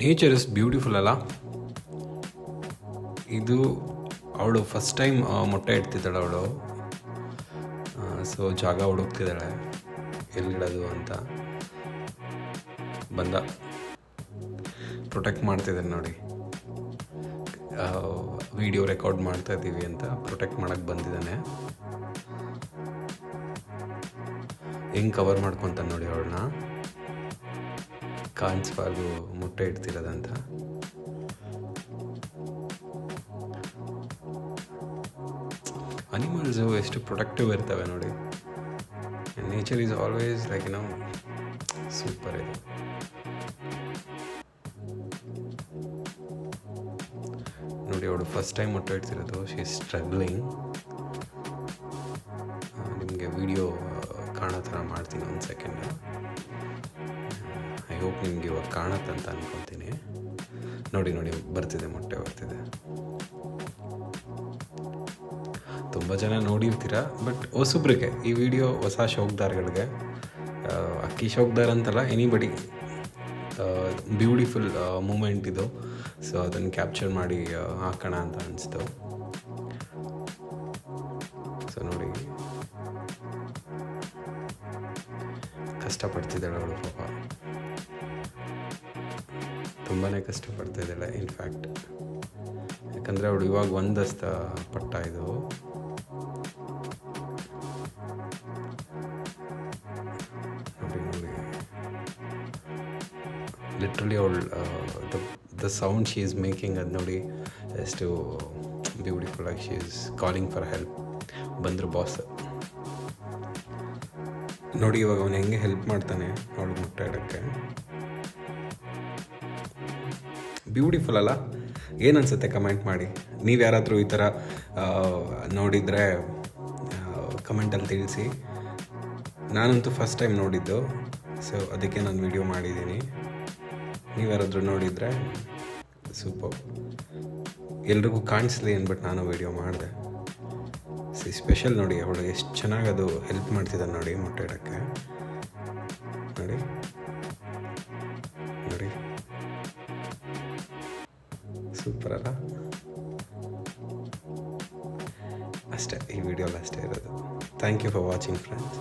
Nature is beautiful ಅಲ್ಲ. ಇದು ಅವಳು ಫಸ್ಟ್ ಟೈಮ್ ಮೊಟ್ಟೆ ಇಡ್ತಿದ್ದಾಳೆ ಅವಳು. ಸೊ ಜಾಗ ಹುಡುಕ್ತಿದ್ದಾಳೆ ಎಲ್ಲಿಡೋದು ಅಂತ. ಬಂದ ಪ್ರೊಟೆಕ್ಟ್ ಮಾಡ್ತಿದ್ದಾನೆ ನೋಡಿ. ವಿಡಿಯೋ ರೆಕಾರ್ಡ್ ಮಾಡ್ತಾ ಇದ್ದೀವಿ ಅಂತ ಪ್ರೊಟೆಕ್ಟ್ ಮಾಡೋಕ್ಕೆ ಬಂದಿದ್ದಾನೆ. ಹೆಂಗೆ ಕವರ್ ಮಾಡ್ಕೊತಾನೆ ನೋಡಿ ಅವಳನ್ನ, ಕಾಣಿಸ್ಬಾರ್ದು ಮೊಟ್ಟೆ ಇಡ್ತಿರೋದಂತ. ಅನಿಮಲ್ಸು ಎಷ್ಟು ಪ್ರೊಟೆಕ್ಟಿವ್ ಇರ್ತವೆ ನೋಡಿ. Nature is always like super. ಇದು ನೋಡಿ ಅವಳು ಫಸ್ಟ್ ಟೈಮ್ ಮೊಟ್ಟೆ ಇಡ್ತಿರೋದು. She is struggling. ನಿಮಗೆ ವಿಡಿಯೋ ಕಾಣೋ ಥರ ಮಾಡ್ತೀನಿ ಒಂದು ಸೆಕೆಂಡ್. ಐ ಹೋಪ್ ನಿಮ್ಗೆ ಇವಾಗ ಕಾಣತ್ತಂತ ಅನ್ಕೊತೀನಿ. ನೋಡಿ ಬರ್ತಿದೆ, ಮೊಟ್ಟೆ ಬರ್ತಿದೆ. ತುಂಬ ಜನ ನೋಡಿರ್ತೀರ, ಬಟ್ ಹೊಸಬ್ರಿಗೆ ಈ ವಿಡಿಯೋ, ಹೊಸ ಶೌಕ್ದಾರ್ಗಳಿಗೆ, ಅಕ್ಕಿ ಶೌಕ್ದಾರ್ ಅಂತಲ್ಲ, ಎನಿಬಡಿ, ಬ್ಯೂಟಿಫುಲ್ ಮೂಮೆಂಟ್ ಇದು. ಸೊ ಅದನ್ನು ಕ್ಯಾಪ್ಚರ್ ಮಾಡಿ ಹಾಕೋಣ ಅಂತ ಅನಿಸ್ತು. ಸೊ ನೋಡಿ, ಕಷ್ಟಪಡ್ತಿದ್ದಾಳೆ ಅವಳು ಪಾಪ. ತುಂಬಾ ಕಷ್ಟಪಡ್ತಾ ಇದ್ದಾಳೆ ಇನ್ಫ್ಯಾಕ್ಟ್. ಯಾಕಂದರೆ ಅವಳು ಇವಾಗ ಒಂದಸ್ತ ಪಟ್ಟ ಇದು. ನೋಡಿ ಲಿಟ್ರಲಿ ಅವಳು the sound she is making ಅದು ನೋಡಿ ಎಷ್ಟು ಬ್ಯೂಟಿಫುಲ್ ಆಗಿ. She is calling for help. ಬಂದರು ಬಾಸ್. ನೋಡಿ ಇವಾಗ ಅವನು ಹೆಂಗೆ ಹೆಲ್ಪ್ ಮಾಡ್ತಾನೆ ಅವಳು ಮೊಟ್ಟೆ ಇಡೋಕ್ಕೆ. ಬ್ಯೂಟಿಫುಲ್ ಅಲ್ಲ? ಏನು ಅನಿಸುತ್ತೆ ಕಮೆಂಟ್ ಮಾಡಿ. ನೀವು ಯಾರಾದರೂ ಈ ಥರ ನೋಡಿದರೆ ಕಮೆಂಟಲ್ಲಿ ತಿಳಿಸಿ. ನಾನಂತೂ ಫಸ್ಟ್ ಟೈಮ್ ನೋಡಿದ್ದು, ಸೊ ಅದಕ್ಕೆ ನಾನು ವಿಡಿಯೋ ಮಾಡಿದ್ದೀನಿ. ನೀವು ಯಾರಾದರೂ ನೋಡಿದರೆ ಸೂಪರ್. ಎಲ್ರಿಗೂ ಕಾಣಿಸ್ಲಿ ಅಂದ್ಬಿಟ್ಟು ನಾನು ವಿಡಿಯೋ ಮಾಡಿದೆ. ಸ್ಪೆಷಲ್ ನೋಡಿ, ಅವಳು ಎಷ್ಟು ಚೆನ್ನಾಗಿ ಅದು ಹೆಲ್ಪ್ ಮಾಡ್ತಿದ್ದಾನೆ ನೋಡಿ ಮೊಟ್ಟೆ ಇಡೋಕ್ಕೆ. ನೋಡಿ ಸೂಪರ್ ಅಲ್ಲ? ಅಷ್ಟೇ, ಈ ವಿಡಿಯೋಲಿ ಅಷ್ಟೇ ಇರೋದು. Thank you for watching friends.